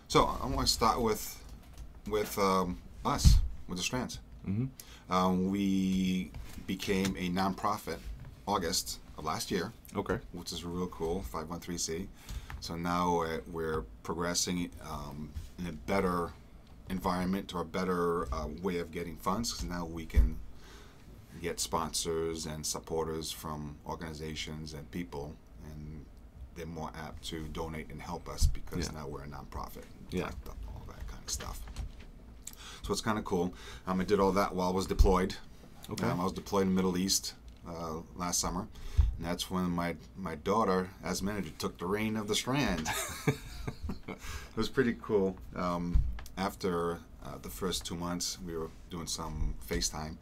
So I want to start with us, with the Strands. Mm-hmm. We became a nonprofit August of last year, Okay. which is real cool, 513C. So now we're progressing in a better environment or a better way of getting funds, because now we can get sponsors and supporters from organizations and people, and they're more apt to donate and help us because now we're a nonprofit. Yeah. All that kind of stuff. So it's kind of cool. I did all that while I was deployed. Okay. I was deployed in the Middle East last summer, and that's when my daughter, as manager, took the reign of the Strand. It was pretty cool. After the first 2 months, we were doing some FaceTime.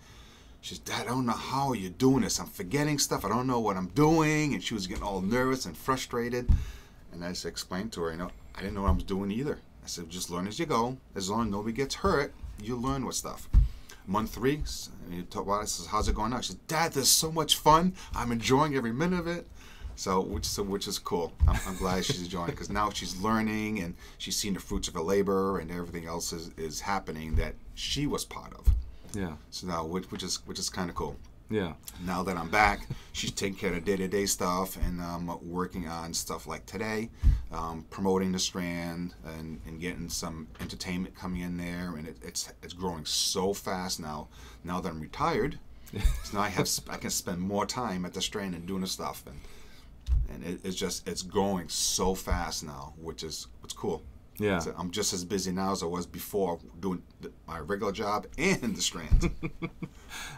She said, "Dad, I don't know how you're doing this. I'm forgetting stuff. I don't know what I'm doing." And she was getting all nervous and frustrated. And I just explained to her, I didn't know what I was doing either. I said, just learn as you go. As long as nobody gets hurt, you'll learn what stuff. Month 3, and you talk about it, says, "How's it going now?" She said, "Dad, this is so much fun. I'm enjoying every minute of it." So which is cool. I'm glad she's enjoying it, because now she's learning and she's seeing the fruits of her labor, and everything else is happening that she was part of. Yeah. So now, which is kind of cool. Yeah. Now that I'm back, she's taking care of day-to-day stuff, and working on stuff like today, promoting the Strand and getting some entertainment coming in there, and it's growing so fast now. Now that I'm retired, so now I can spend more time at the Strand and doing the stuff, and it's growing so fast now, which is cool. Yeah. So I'm just as busy now as I was before doing my regular job and the Strand.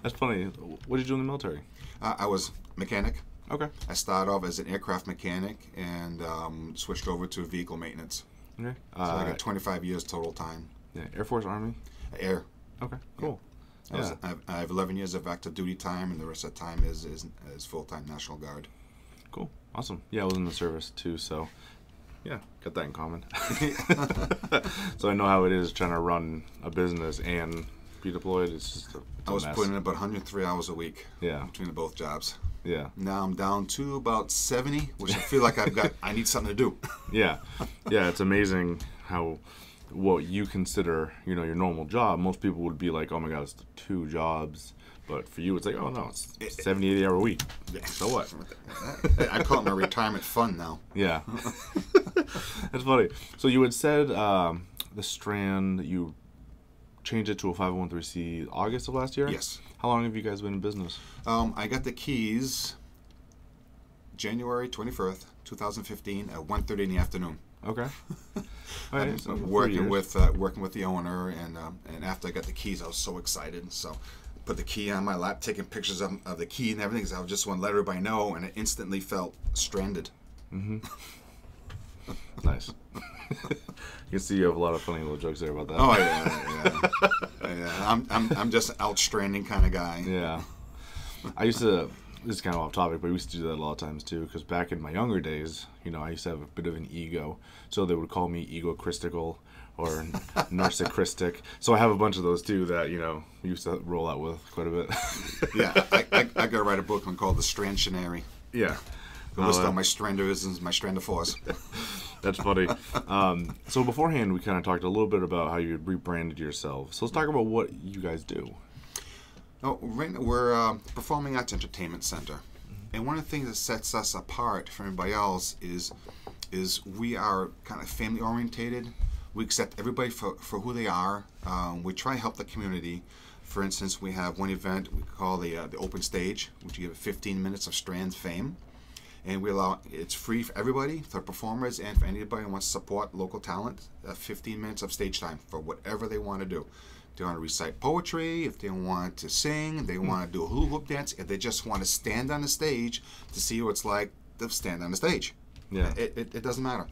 That's funny. What did you do in the military? I was mechanic. Okay. I started off as an aircraft mechanic and switched over to vehicle maintenance. Okay. So I got 25 years total time. Yeah. Air Force, Army? Air. Okay. Cool. Yeah. I have 11 years of active duty time, and the rest of the time is full-time National Guard. Cool. Awesome. Yeah, I was in the service too, so yeah, got that in common. So I know how it is trying to run a business and be deployed. It's just I was mess. putting in about 103 hours a week between both jobs. Yeah. Now I'm down to about 70, which I feel like I need something to do. Yeah. Yeah, it's amazing how what you consider, your normal job, most people would be like, "Oh my God, it's 2 jobs." But for you, it's like, "Oh no, it's 70, 80 hour a week." So what? I call it my retirement fund now. Yeah. That's funny. So you had said the Strand, you changed it to a 501c August of last year? Yes. How long have you guys been in business? I got the keys January 21st, 2015 at 1:30 in the afternoon. Okay. All right, so working with the owner, and after I got the keys, I was so excited. So I put the key on my lap, taking pictures of the key and everything, because I just want to let everybody know, and I instantly felt stranded. Mm-hmm. Nice. You can see you have a lot of funny little jokes there about that. Oh yeah. I'm just an outstranding kind of guy. Yeah. I used to. This is kind of off topic, but we used to do that a lot of times too. Because back in my younger days, I used to have a bit of an ego, so they would call me egocristical or narcissistic. So I have a bunch of those too that we used to roll out with quite a bit. Yeah, I got to write a book called The Strandtionary. Yeah. To list out my stranderisms, my strandophores. That's funny. So beforehand, we kind of talked a little bit about how you rebranded yourself. So let's talk about what you guys do. Oh, right now we're a Performing Arts Entertainment Center, and one of the things that sets us apart from everybody else is we are kind of family orientated. We accept everybody for who they are. We try to help the community. For instance, we have one event we call the Open Stage, which you give 15 minutes of Strand fame, and it's free for everybody, for performers, and for anybody who wants to support local talent. 15 minutes of stage time for whatever they want to do. If they want to recite poetry, if they want to sing, if they want to do a hula hoop dance, if they just want to stand on the stage to see what it's like to stand on the stage. Yeah. It doesn't matter.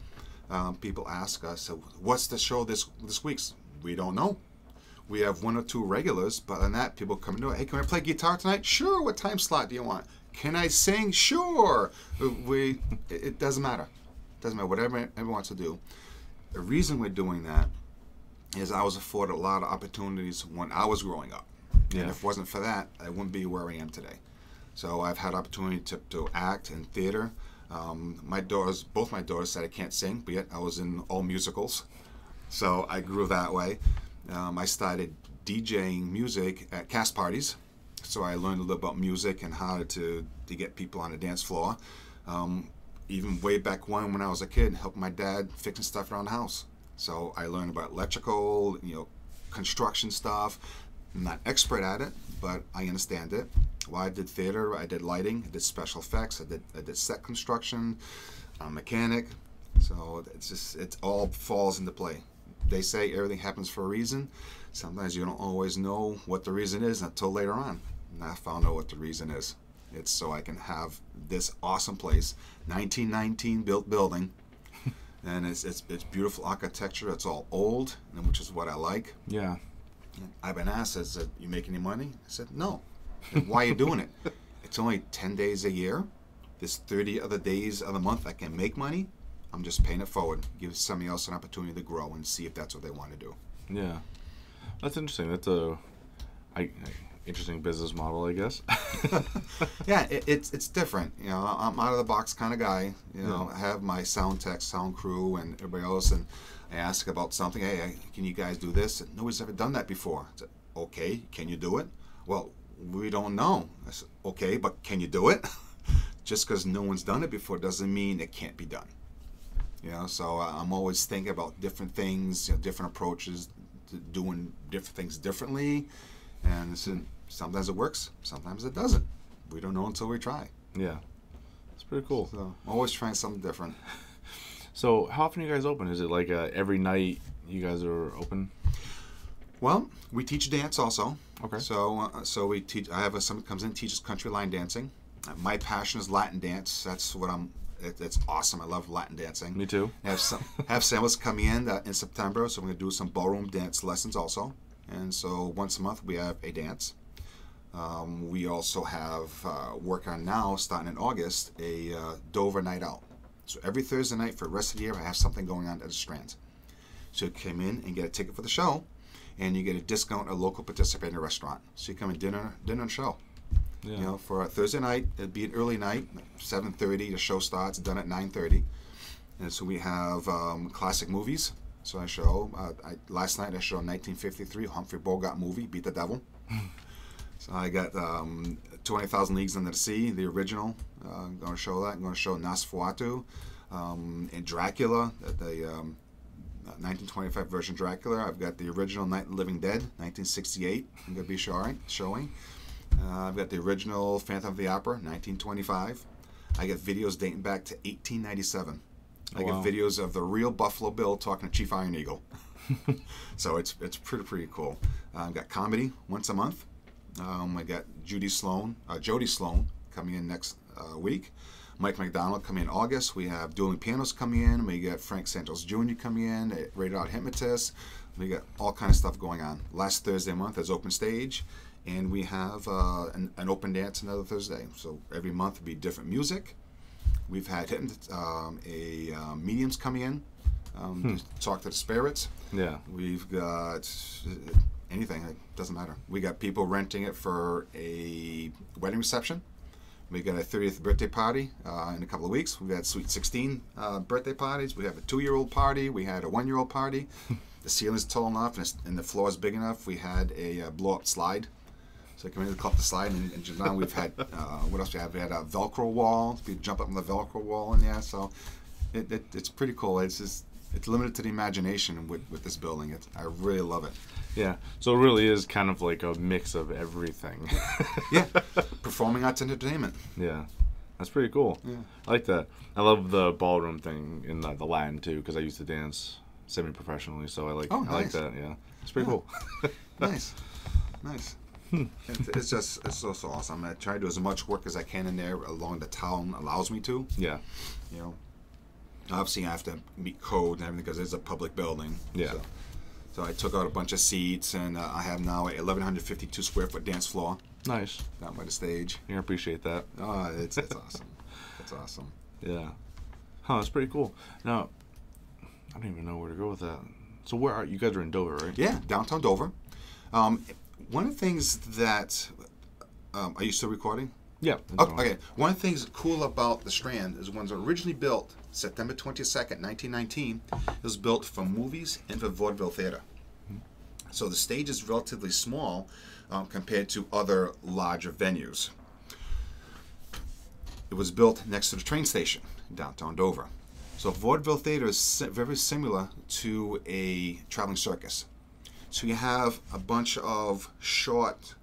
People ask us, so what's the show this week? We don't know. We have 1 or 2 regulars, but on that, people come into it. "Hey, can I play guitar tonight?" "Sure. What time slot do you want?" "Can I sing?" "Sure." It doesn't matter. It doesn't matter. Whatever everyone wants to do. The reason we're doing that is I was afforded a lot of opportunities when I was growing up. Yeah. And if it wasn't for that, I wouldn't be where I am today. So I've had opportunity to act in theater. Both my daughters said I can't sing, but yet I was in all musicals. So I grew that way. I started DJing music at cast parties. So I learned a little about music and how to get people on the dance floor. Even way back when I was a kid, helping my dad fixing stuff around the house. So I learned about electrical, construction stuff. I'm not expert at it, but I understand it. Well, I did theater, I did lighting, I did special effects, I did set construction, I'm a mechanic. So it all falls into play. They say everything happens for a reason. Sometimes you don't always know what the reason is until later on. And I found out what the reason is. It's so I can have this awesome place, 1919 built building, and it's beautiful architecture. It's all old, which is what I like. Yeah. I've been asked, "Is you make any money?" I said, "No." Why are you doing it? It's only 10 days a year. There's 30 other days of the month I can make money. I'm just paying it forward. Give somebody else an opportunity to grow and see if that's what they want to do. Yeah. That's interesting. That's interesting business model, I guess. Yeah, it's different. I'm out of the box kind of guy. I have my sound tech, sound crew, and everybody else, and I ask about something. Hey, can you guys do this? And nobody's ever done that before. I said, okay, can you do it? Well, we don't know. I said, okay, but can you do it? Just because no one's done it before doesn't mean it can't be done. So I'm always thinking about different things, different approaches to doing different things differently, and sometimes it works, sometimes it doesn't. We don't know until we try. Yeah, it's pretty cool. So I'm always trying something different. So how often are you guys open? Is it like every night you guys are open? Well, we teach dance also. Okay. So we teach. I have someone comes in, teaches country line dancing. My passion is Latin dance. That's what it's awesome. I love Latin dancing. Me too. Have samples coming in September, so we're going to do some ballroom dance lessons also. And so once a month we have a dance. We also have work on now, starting in August, a Dover night out. So every Thursday night for the rest of the year, I have something going on at the Strand. So you come in and get a ticket for the show, and you get a discount at a local participating restaurant. So you come in dinner and show. Yeah. For a Thursday night, it'd be an early night, 7:30. The show starts, done at 9:30. And so we have classic movies. So I show, last night I showed 1953 Humphrey Bogart movie, Beat the Devil. So I got 20,000 Leagues Under the Sea, the original. I'm going to show that. I'm going to show Nosferatu and Dracula, the 1925 version Dracula. I've got the original Night of the Living Dead, 1968. I'm going to be showing. I've got the original Phantom of the Opera, 1925. I get videos dating back to 1897. I get videos of the real Buffalo Bill talking to Chief Iron Eagle. So it's pretty cool. I've got comedy once a month. I got Jody Sloan coming in next week. Mike McDonald coming in August. We have Dueling Pianos coming in. We got Frank Santos Jr. coming in. Rated R Hypnotist. We got all kind of stuff going on. Last Thursday month is open stage. And we have an open dance another Thursday. So every month will be different music. We've had mediums coming in to talk to the spirits. Yeah. We've got anything. It doesn't matter. We got people renting it for a wedding reception. We got a 30th birthday party in a couple of weeks. We've had Sweet 16 birthday parties. We have a 2-year-old party. We had a 1-year-old party. The ceiling's tall enough and the floor is big enough. We had a blow-up slide. So I come in to club the slide, and now we've had, what else we have? We had a Velcro wall. You jump up on the Velcro wall in there. So it's pretty cool. It's limited to the imagination with this building. I really love it. Yeah. So it really is kind of like a mix of everything. Yeah. Performing arts entertainment. Yeah. That's pretty cool. Yeah. I like that. I love the ballroom thing in the Latin too, because I used to dance semi-professionally, so I like like that. Yeah. It's pretty cool. Nice. It's so awesome. I try to do as much work as I can in there along the town allows me to. Yeah. Obviously I have to meet code and everything because it's a public building. Yeah. So I took out a bunch of seats, and I have now a 1,152 square foot dance floor. Nice. Down by the stage. You can appreciate that. Oh, it's awesome. It's awesome. Yeah. Huh, that's pretty cool. Now, I don't even know where to go with that. So where are you guys? Are in Dover, right? Yeah, downtown Dover. One of the things that are you still recording? Yeah. Okay. One of the things cool about the Strand is when it was originally built, September 22nd, 1919, it was built for movies and for vaudeville theater. So the stage is relatively small compared to other larger venues. It was built next to the train station in downtown Dover. So vaudeville theater is very similar to a traveling circus. So you have a bunch of short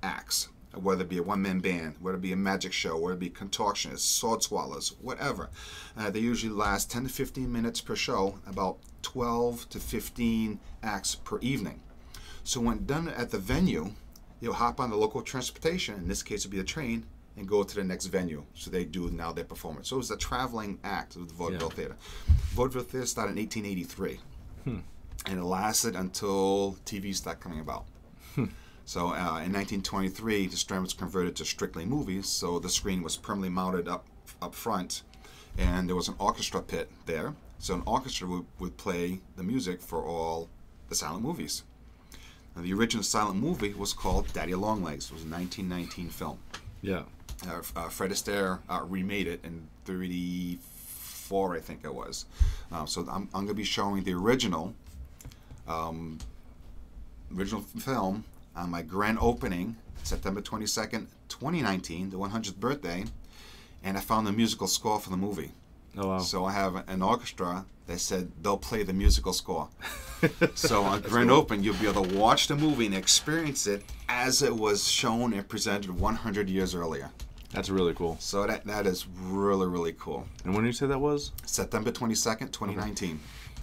acts, whether it be a one-man band, whether it be a magic show, whether it be contortionists, sword swallows, whatever. They usually last 10 to 15 minutes per show, about 12 to 15 acts per evening. So when done at the venue, you'll hop on the local transportation, in this case it would be a train, and go to the next venue. So they do now their performance. So it was a traveling act of the vaudeville theater. Vaudeville theater started in 1883. And it lasted until TV started coming about. So in 1923, the Strand was converted to strictly movies, so the screen was permanently mounted up front, and there was an orchestra pit there. So an orchestra would play the music for all the silent movies. Now, the original silent movie was called Daddy Longlegs. It was a 1919 film. Yeah. Fred Astaire remade it in 34, I think it was. So I'm going to be showing the original film on my grand opening, September 22nd, 2019, the 100th birthday, and I found the musical score for the movie. Oh, wow. So I have an orchestra that said they'll play the musical score. So on grand cool. open, you'll be able to watch the movie and experience it as it was shown and presented 100 years earlier. That's really cool. So that is really, really cool. And when did you say that was? September 22nd, 2019.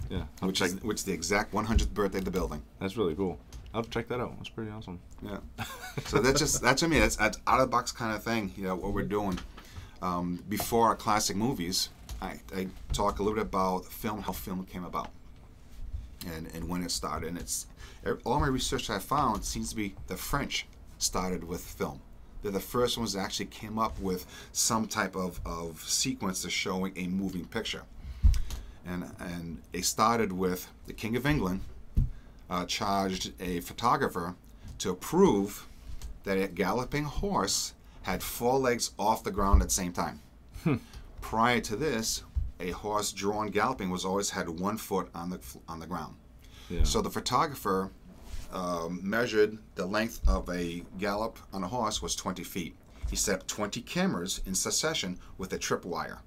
Yeah. Which is the exact 100th birthday of the building. That's really cool. I'll have to check that out. That's pretty awesome. Yeah. So that's I mean, that's out of the box kind of thing. You know what we're doing. Before our classic movies, I talk a little bit about film, how film came about, and when it started. And it's all my research I found seems to be the French started with film. They're the first ones that actually came up with some type of sequence to showing a moving picture. And they started with the King of England charged a photographer to prove that a galloping horse had 4 legs off the ground at the same time. Prior to this, a horse drawn galloping was always had 1 foot on the ground. Yeah. So the photographer measured the length of a gallop on a horse was 20 feet. He set up 20 cameras in succession with a tripwire.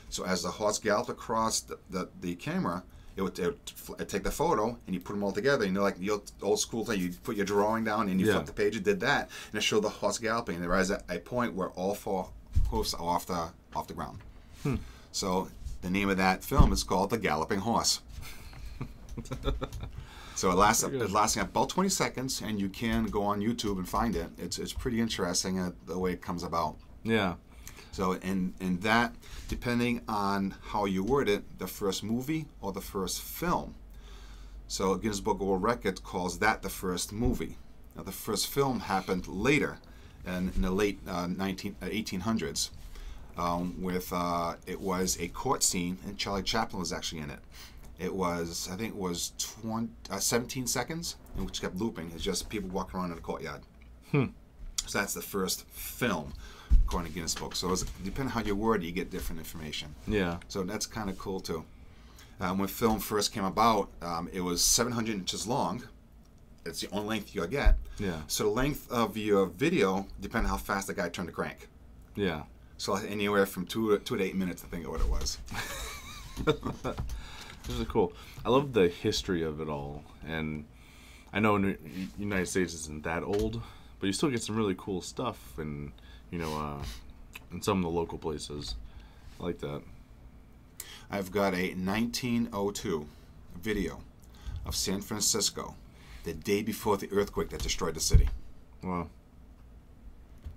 So as the horse galloped across the camera, it would take the photo and you put them all together. You know, like the old school thing, you put your drawing down and you flip the page. It did that, and it showed the horse galloping. And there was a point where all 4 hoofs are off the ground. So the name of that film is called The Galloping Horse. So it lasts about 20 seconds, and you can go on YouTube and find it. It's pretty interesting the way it comes about. Yeah. So in that, depending on how you word it, the first movie or the first film. So Guinness Book of World Records calls that the first movie. Now the first film happened later, in the late 1800s, it was a court scene, and Charlie Chaplin was actually in it. It was, I think it was 17 seconds, in which kept looping. It's just people walking around in the courtyard. So that's the first film, according to Guinness Book. So depending on how you word it, you get different information. Yeah. So that's kind of cool too. When film first came about, it was 700 inches long. It's the only length you'll get. Yeah. So the length of your video depends on how fast the guy turned the crank. Yeah. So anywhere from 2 to 8 minutes, I think, of what it was. This is cool. I love the history of it all, and I know the United States isn't that old, but you still get some really cool stuff, and in some of the local places. I like that. I've got a 1902 video of San Francisco, the day before the earthquake that destroyed the city. Wow.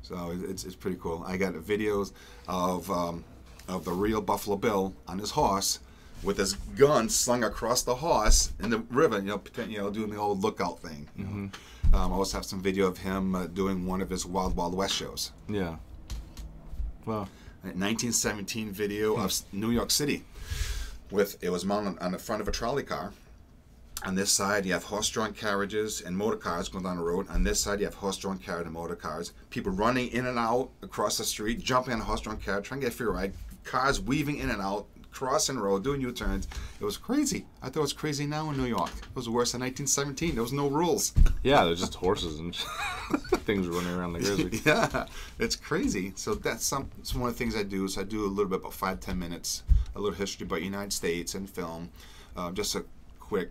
So it's pretty cool. I got videos of the real Buffalo Bill on his horse, with his gun slung across the horse in the river, doing the old lookout thing. I also have some video of him doing one of his Wild Wild West shows. Yeah. Wow. A 1917 video of New York City, it was mounted on the front of a trolley car, On this side, you have horse-drawn carriages and motor cars going down the road. On this side, you have horse-drawn carriage and motor cars. People running in and out across the street, jumping on a horse-drawn carriage, trying to get a free ride. Cars weaving in and out, crossing the road, doing U-turns. It was crazy. I thought it was crazy now in New York. It was worse in 1917. There was no rules. Yeah, they're just horses and things running around like crazy. Yeah, it's crazy. So that's one of the things I do is I do a little bit, about 5-10 minutes, a little history about the United States and film, just a quick,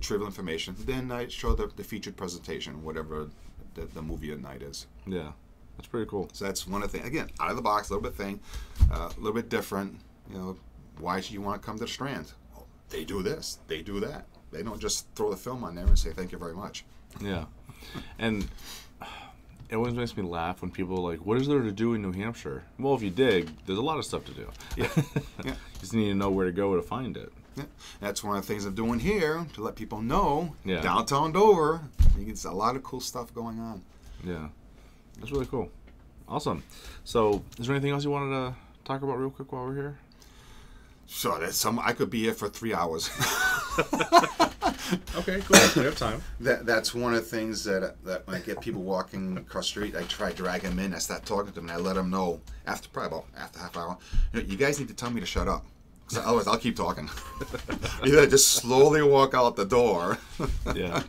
trivial information. Then I show the featured presentation, whatever the movie at night is. Yeah, that's pretty cool. So that's one of the things. Again, out of the box, a little bit thing, a little bit different. Why should you want to come to the Strand? Well, they do this, they do that. They don't just throw the film on there and say thank you very much. Yeah, and it always makes me laugh when people are like, what is there to do in New Hampshire? Well, if you dig, there's a lot of stuff to do. Yeah. You just need to know where to go to find it. Yeah. That's one of the things I'm doing here to let people know. Yeah. Downtown Dover, there's a lot of cool stuff going on. Yeah, that's really cool. Awesome. So, is there anything else you wanted to talk about real quick while we're here? Sure, I could be here for 3 hours. Okay, cool. We have time. That's one of the things that when I get people walking across the street, I try to drag them in. I start talking to them, and I let them know after half hour, you guys need to tell me to shut up. Because otherwise I'll keep talking. Either just slowly walk out the door. Yeah,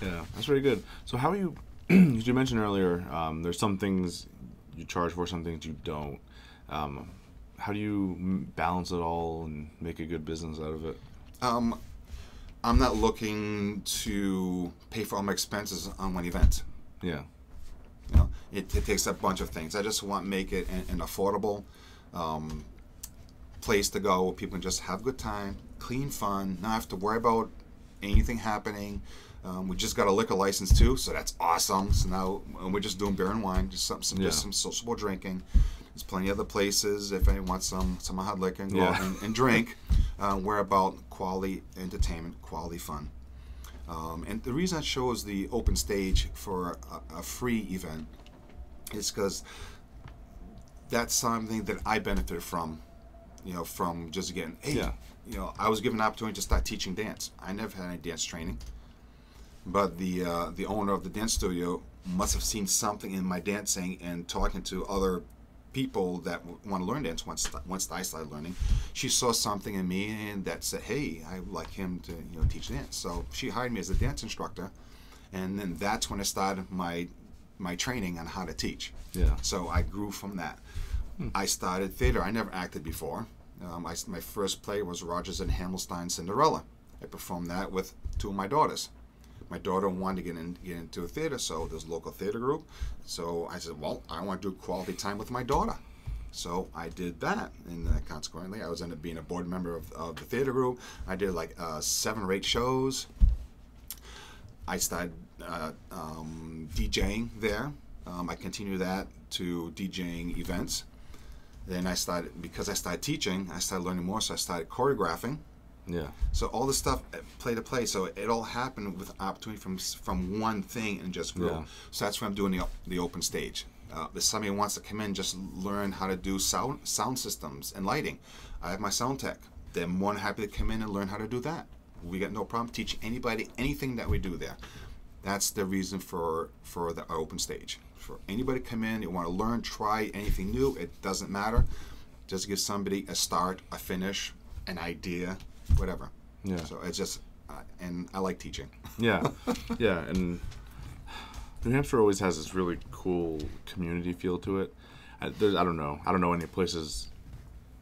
that's very good. So how are you, as you mentioned earlier, there's some things you charge for, some things you don't. How do you balance it all and make a good business out of it? I'm not looking to pay for all my expenses on one event. Yeah. It takes a bunch of things. I just want to make it an affordable place to go where people can just have a good time, clean fun, not have to worry about anything happening. We just got a liquor license too, so that's awesome. So now we're just doing beer and wine, just some sociable drinking. There's plenty of other places if anyone wants some hot liquor and go out and drink. We're about quality entertainment, quality fun. And the reason I chose the open stage for a free event is because that's something that I benefited from. From just getting, I was given an opportunity to start teaching dance. I never had any dance training, but the owner of the dance studio must have seen something in my dancing and talking to other people that want to learn dance. Once I started learning, she saw something in me and that said, hey, I would like him to teach dance. So she hired me as a dance instructor, and then that's when I started my training on how to teach. Yeah. So I grew from that. I started theater. I never acted before. My first play was Rodgers and Hammerstein's Cinderella. I performed that with two of my daughters. My daughter wanted to get into a theater, so there's a local theater group. So I said, well, I want to do quality time with my daughter. So I did that, and consequently, I was ended up being a board member of the theater group. I did like 7 or 8 shows. I started DJing there. I continued that to DJing events. Then because I started teaching, I started learning more, so I started choreographing. Yeah. So all this stuff play to play. So it all happened with opportunity from one thing and just grew. Yeah. So that's why I'm doing the open stage. If somebody wants to come in, just learn how to do sound systems and lighting. I have my sound tech. They're more than happy to come in and learn how to do that. We got no problem teaching anybody anything that we do there. That's the reason for our open stage. For anybody to come in, you want to learn, try anything new, it doesn't matter. Just give somebody a start, a finish, an idea, whatever. Yeah. So it's just, and I like teaching. Yeah, yeah, and New Hampshire always has this really cool community feel to it. I don't know any places,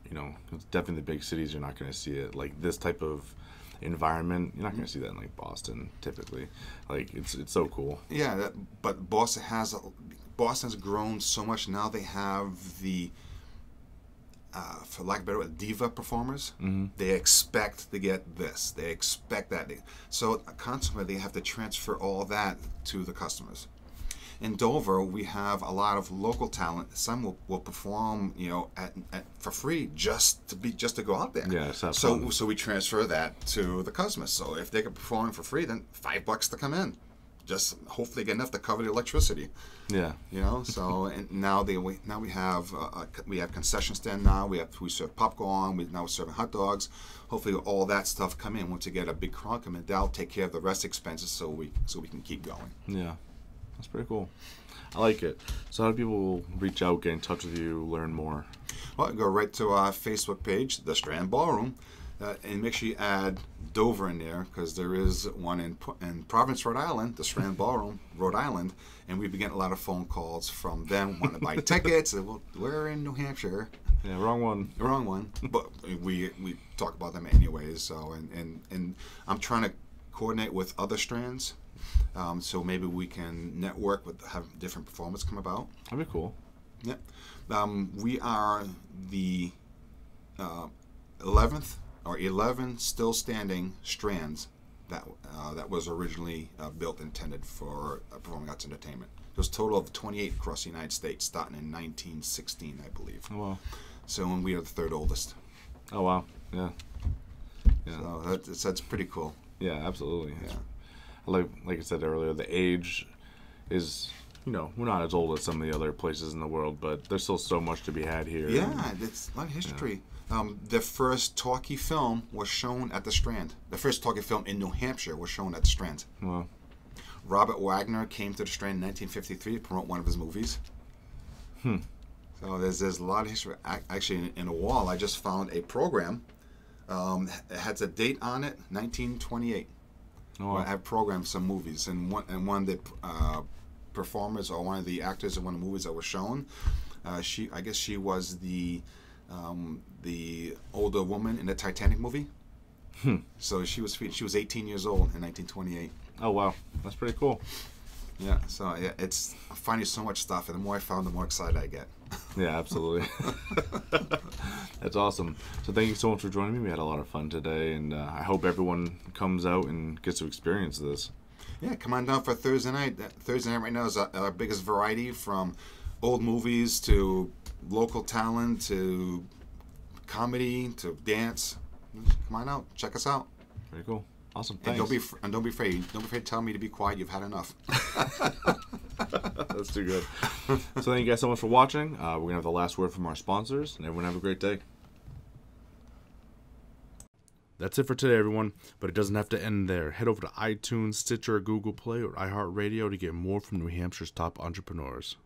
it's definitely the big cities you're not going to see it. Like this type of environment, you're not going to see that in like Boston typically. Like it's so cool. Yeah, but Boston has grown so much now. They have the for lack of a better word, diva performers. Mm-hmm. They expect to get this. They expect that. So consequently, they have to transfer all that to the customers. In Dover, we have a lot of local talent. Some will perform, for free just to go out there. Yeah, so we transfer that to the customers. So if they can perform for free, then $5 to come in. just hopefully get enough to cover the electricity. Yeah. You know, so and now we have concession stand now. We serve popcorn. Now we're serving hot dogs. Hopefully, all that stuff come in. Once you get a big crowd come in, that'll take care of the rest expenses, so we can keep going. Yeah, that's pretty cool. I like it. So how do people reach out, get in touch with you, learn more? Well, go right to our Facebook page, The Strand Ballroom, and make sure you add Dover in there, because there is one in Providence, Rhode Island, The Strand Ballroom, Rhode Island, and we've been getting a lot of phone calls from them wanting to buy tickets. And, well, we're in New Hampshire. Yeah, wrong one. Wrong one. But we talk about them anyways. So and I'm trying to coordinate with other strands, so maybe we can network with have different performers come about. That'd be cool. Yeah. We are the 11th or 11 still standing strands that was originally built intended for performing arts entertainment. There's a total of 28 across the United States, starting in 1916, I believe. Oh, wow. So, and we are the third oldest. Oh, wow. Yeah. Yeah. So that's pretty cool. Yeah, absolutely. Yeah. Like I said earlier, the age is, we're not as old as some of the other places in the world, but there's still so much to be had here. Yeah, it's a lot of history. Yeah. The first talkie film was shown at the Strand. The first talkie film in New Hampshire was shown at the Strand. Wow. Robert Wagner came to the Strand in 1953 to promote one of his movies. So there's a lot of history. Actually, in a wall, I just found a program. It has a date on it, 1928. Oh, wow. I have programmed some movies, and one of the performers or one of the actors in one of the movies that was shown, I guess she was the older woman in the Titanic movie. So she was 18 years old in 1928. Oh, wow. That's pretty cool. Yeah, so yeah, I'm finding so much stuff, and the more I found, the more excited I get. Yeah, absolutely. That's awesome. So thank you so much for joining me. We had a lot of fun today, and I hope everyone comes out and gets to experience this. Yeah, come on down for Thursday night. Thursday night right now is our biggest variety, from old movies to local talent to comedy to dance. Come on out, check us out. Very cool. Awesome. And Thanks. don't be afraid. Don't be afraid to tell me to be quiet. You've had enough. That's too good. So thank you guys so much for watching. We're going to have the last word from our sponsors, and everyone have a great day. That's it for today, everyone, but it doesn't have to end there. Head over to iTunes, Stitcher, Google Play, or iHeartRadio to get more from New Hampshire's top entrepreneurs.